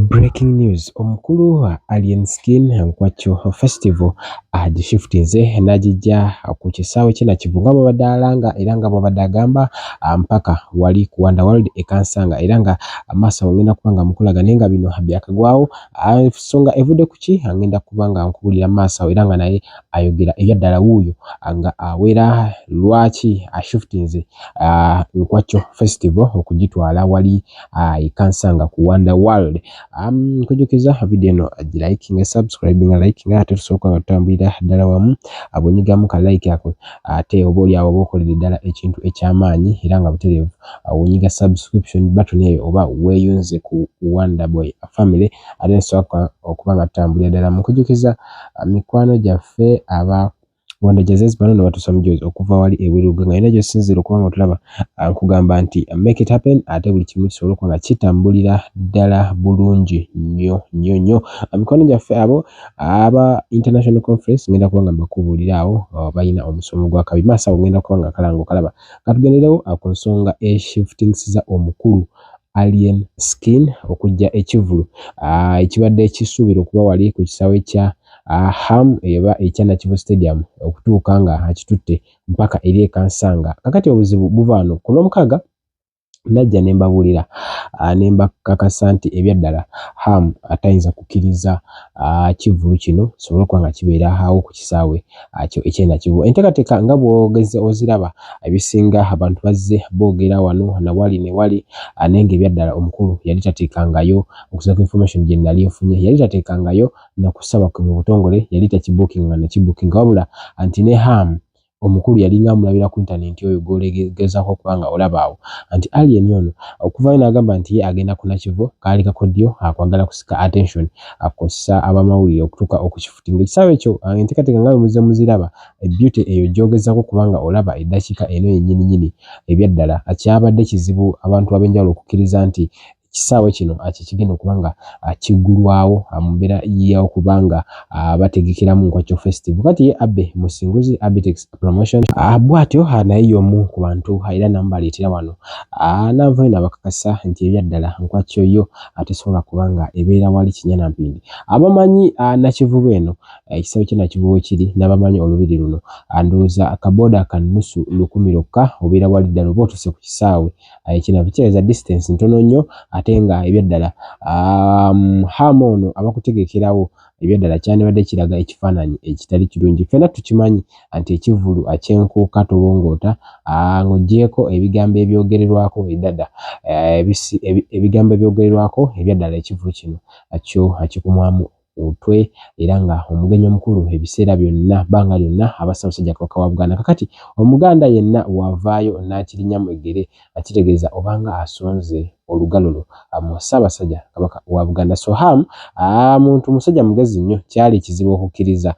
Breaking news. Omukulu wa Alien Skin Nkwacho Festival agishiftinze n'agijja ku kisaawe kye Nakibubo nga bw'abadde alanga era nga bw'abadde agamba mpaka wali ku Wonderworld ekansanga era nga amaaso ngenda kuba nga mukulaga naye nga bino byakagwawo ensonga evudde ku ki ngenda kuba nga nkubulira maaso era nga naye ayogera ebyaddala wuuyo nga awera lwaki ashiftinze Nkwacho Festival okugitwala wali ekansanga ku Wonderworld. Nkujukiza video eno liking, subscribing, liking ate tusooka nga tutambulira ddala wamu abonyigamu ka like ako ate oba oli awo bokolera ddala ekintu ekyamaanyi era nga butereevu awonyiga subscription button eyo oba weeyunze ku Wonderboy family ate tusooka okuba nga tutambulira ddala mukujukiza mikwano gyaffe aba Wanda Jazz bano batusoma jozi okuva wali ebiruga nga ina gyo sinzira okuba nga tulaba nkugamba nti make it happen ate buli kimu kisobola okuba nga kitambulira ddala bulungi nnyo mikwano gyaffe abo aba international conference ngenda kuba nga mbakubulira awo balina omusomo gwa kabi maaso awo ngenda kuba nga kalanga okalaba katugenderewo ku nsonga shiftingsiza omukulu Alien Skin okujja ekivulu ekibadde ekisuubira okuba wali ku kisaawe kya ham eba ekya Nakibubo stadium okutuuka nga akitutte mpaka eri ekansanga kakati obuzibu buva wano ku Lwomukaaga najja nembabulira nembakakasa nti ebyaddala ham atayinza kukkiriza kivulu kino sobola okuba nga kibeera awo ku kisaawe ekye Nakibubo enteekateeka nga bwogeze oziraba ebisinga abantu bazze boogera wano nawali ne wali naye ng'ebyaddala omukulu yali tateekangayo okusobola information gye nali nfunye yali tateekangayo nakusaba mu butongole yali takibuukinga nakibuukinga wabula anti ne ham omukulu yali nga mulabira ku internet oyo golegezaako okuba nga olaba awo anti alien ono okuvayo n'agamba nti ye agenda ku Nakibubo kaali kakodyo akwagala kusika attention akosa abamawulire okutuuka okukifutinga ekisaawe ekyo enteekateeka nga bwe muziraba beauty eyo gyogezaako okuba nga olaba eddakiika eno yennyini ebyaddala kyabadde kizibu abantu ab'enjawulo okukkiriza nti kisaawe kino kigenda okuba nga kiggulwawo mu mbeera y'okubanga bategekeramu Nkwacho Festival kati ye Abbe musinguzi Abitex promotion bw'atyo naye y'omu ku bantu era namu baleetera wano navayo nabakakasa nti ebyaddala Nkwacho yo tesobola kuba nga ebeera wali kinyanampindi abamanyi Nakibubo eno ekisaawe kye Nakibubo kiri n'abamanyi olubiri luno ndowooza akaboda kanusu 100 lokka obeera wali ddala oba otuuse ku kisaawe kinabitereeza distance ntono nnyo ate nga ebyaddala hamu ono abakutegekerawo ebyaddala kyandibadde kiraga ekifaananyi ekitali kirungi ffenna tukimanyi nti ekivulu ekyenkuuka tolongoota ng'oggyeko ebigambo ebyogererwako eddada ebigambo ebyogererwako ebyaddala ekivulu kino kyo kikumwamu utwe era nga omugenyi omukulu ebiseera byonna bbanga lyonna aba Ssaabasajja Kabaka wa Buganda kakati omuganda yenna wavaayo n'akirinnyamu eggere akitegeeza obanga asonze olugalo lwo mu Ssaabasajja Kabaka wa Buganda so ham muntu musajja mugezi nnyo kyali kizibu okukkiriza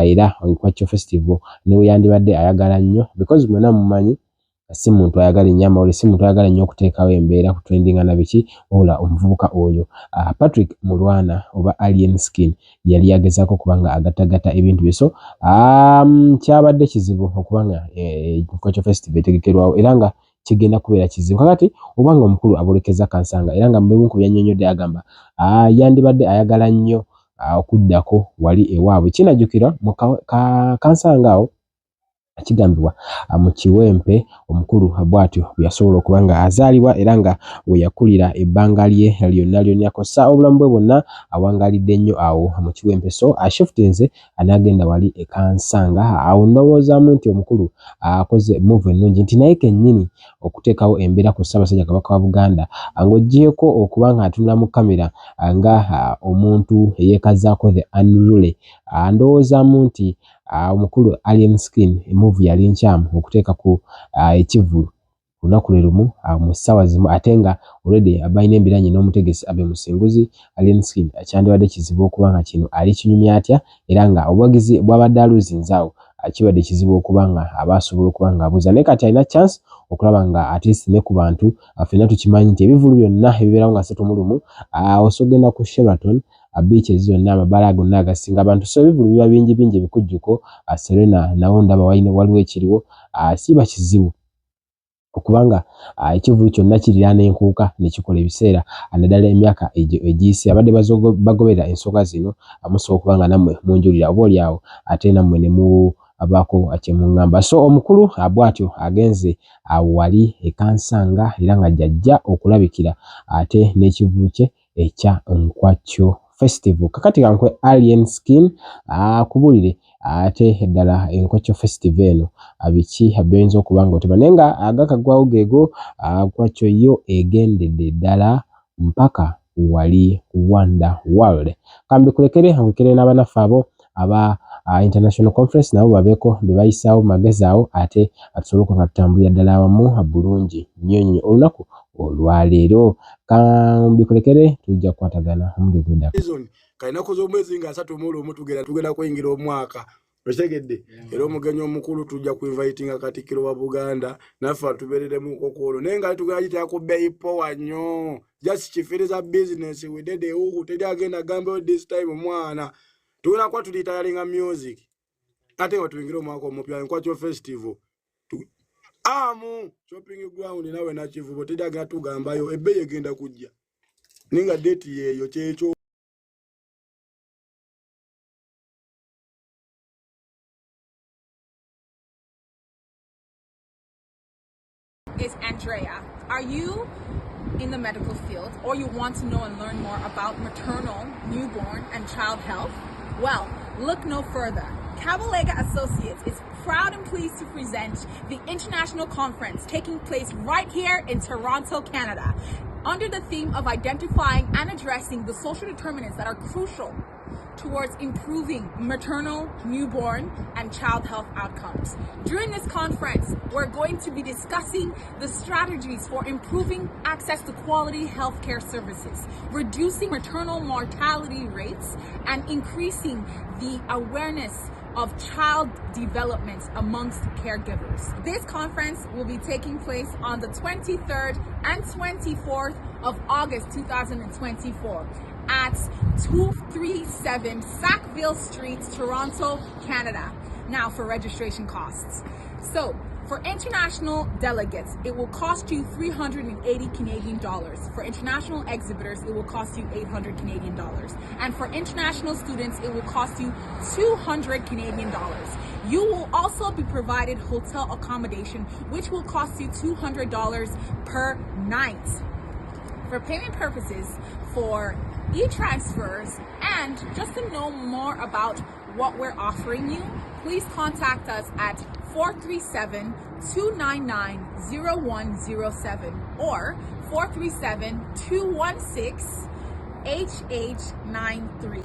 era Nkwacho Festival niwe yandibadde ayagala nnyo because mwena mumanyi si muntu ayagala ennyama oli si muntu ayagala nnyo okuteekawo embeera ku trendinga na biki wabula omuvubuka oyo Patrick Mulwana oba Alien Skin yali yagezaako okuba nga agattagatta ebintu bye so kyabadde kizibu okuba nga Nkwacho Festival etegekerwawo era nga kigenda kubeera kizibu kakati obanga omukulu abolekeza kansanga era nga mubimu ku byannyonnyodde agamba yandibadde ayagala nnyo okuddako wali ewaabwe kinajjukira mu kansanga awo kigambibwa mu Kiwempe omukulu bw'atyo bwe yasobola okuba nga azaalibwa era nga we yakulira ebbanga lye lyonna yakosa obulamu bwe bwonna awangalidde nnyo awo mu Kiwempe so ashiftinze n'agenda wali ekansanga awo ndowoozaamu nti omukulu akoze move ennungi nti naye kennyini okuteekawo embeera ku Ssaabasajja Kabaka wa Buganda ng'oggyeko okuba nga atunula mu kamera nga omuntu eyeekazaako the unruly ndowoozaamu nti omukulu Alien Skin move yali nkyamu okuteeka ku ekivulu lunaku lwe lumu mu ssaawa zimu ate nga already balina embiranye n'omutegesi Abbe Musinguzi Alien Skin kyandibadde kizibu okuba nga kino ali kinyumya atya era nga obuwagizi bw'abadde aluzinzaawo kibadde kizibu okuba nga abasobola okuba nga abuuza naye kati alina chance okulaba nga at least ne ku bantu ffenna tukimanyi nti ebivulu byonna ebibeerawo nga 3 osogenda ku Sheraton beaches zonna amabaala gonna agasinga abantu so ebivulu biba bingi ebikujjuko Serena nawo ndaba waliwo ekiriwo siba kizibu okubanga ekivulu kyonna kiriraana enkuuka ne kikola ebiseera naddala emyaka egiyise abadde bagoberera ensonga zino musobola okuba nga nammwe munjulira obaolyawo ate nammwe ne mubaako kyemuŋŋamba. So omukulu bw'atyo agenze wali ekansanga era nga jjajja okulabikira ate n'ekivulu kye ekya Nkwacho Festival. Kakati kankwe Alien Skin akubulire ate eddala Nkwacho Festival eno biki by'oyinza okuba ng'otema naye nga agakagwawo geego Nkwacho yo egendedde ddala mpaka wali Wonder World. Kambikulekere nkekere n'abanaffe abo aba International Conference nabo babeeko be bayisaawo magezi awo ate tusobole okuba nga tutambulira ddala awamu bulungi nnyo olunaku olwaleero. Kambikulekere tujja kukwatagana omulimu gw'eddako. Kainaku z'omwezi nga 3 mu lumu tugenda kuyingira omwaka otegedde era omugenyi omukulu tujja kuinvitinga Katikkiro wa Buganda naffe atubeereremu kokolo naye nga tugenda gitera ku bbeeyi powa nnyo just kifiriza business we did ehuhu teri agenda gambeyo this time mwana tugenda kuba tulitayalinga music ate nga tuyingira omwaka omupya Nkwacho Festival shopping ground nawe Nakibubo teri agenda tugambayo ebbeeyi egenda kujja ninga date yeeyo kyekyo. Is Andrea. Are you in the medical field or you want to know and learn more about maternal, newborn, and child health? Well, look no further. Kabalega Associates is proud and pleased to present the international conference taking place right here in Toronto, Canada, under the theme of identifying and addressing the social determinants that are crucial towards improving maternal, newborn, and child health outcomes. During this conference, we're going to be discussing the strategies for improving access to quality healthcare services, reducing maternal mortality rates, and increasing the awareness of child development amongst caregivers. This conference will be taking place on the 23rd and 24th of August 2024 at 237 Sackville Street, Toronto, Canada. Now for registration costs. So for international delegates, it will cost you 380 Canadian dollars. For international exhibitors, it will cost you 800 Canadian dollars. And for international students, it will cost you 200 Canadian dollars. You will also be provided hotel accommodation, which will cost you $200 per night. For payment purposes, for e-transfers, and just to know more about what we're offering you, please contact us at 437-299-0107 or 437-216-HH93.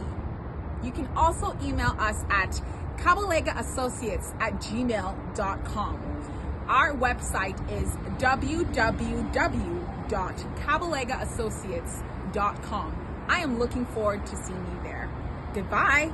You can also email us at kabalegaassociates@gmail.com. Our website is www.kabalegaassociates.com. I am looking forward to seeing you there. Goodbye.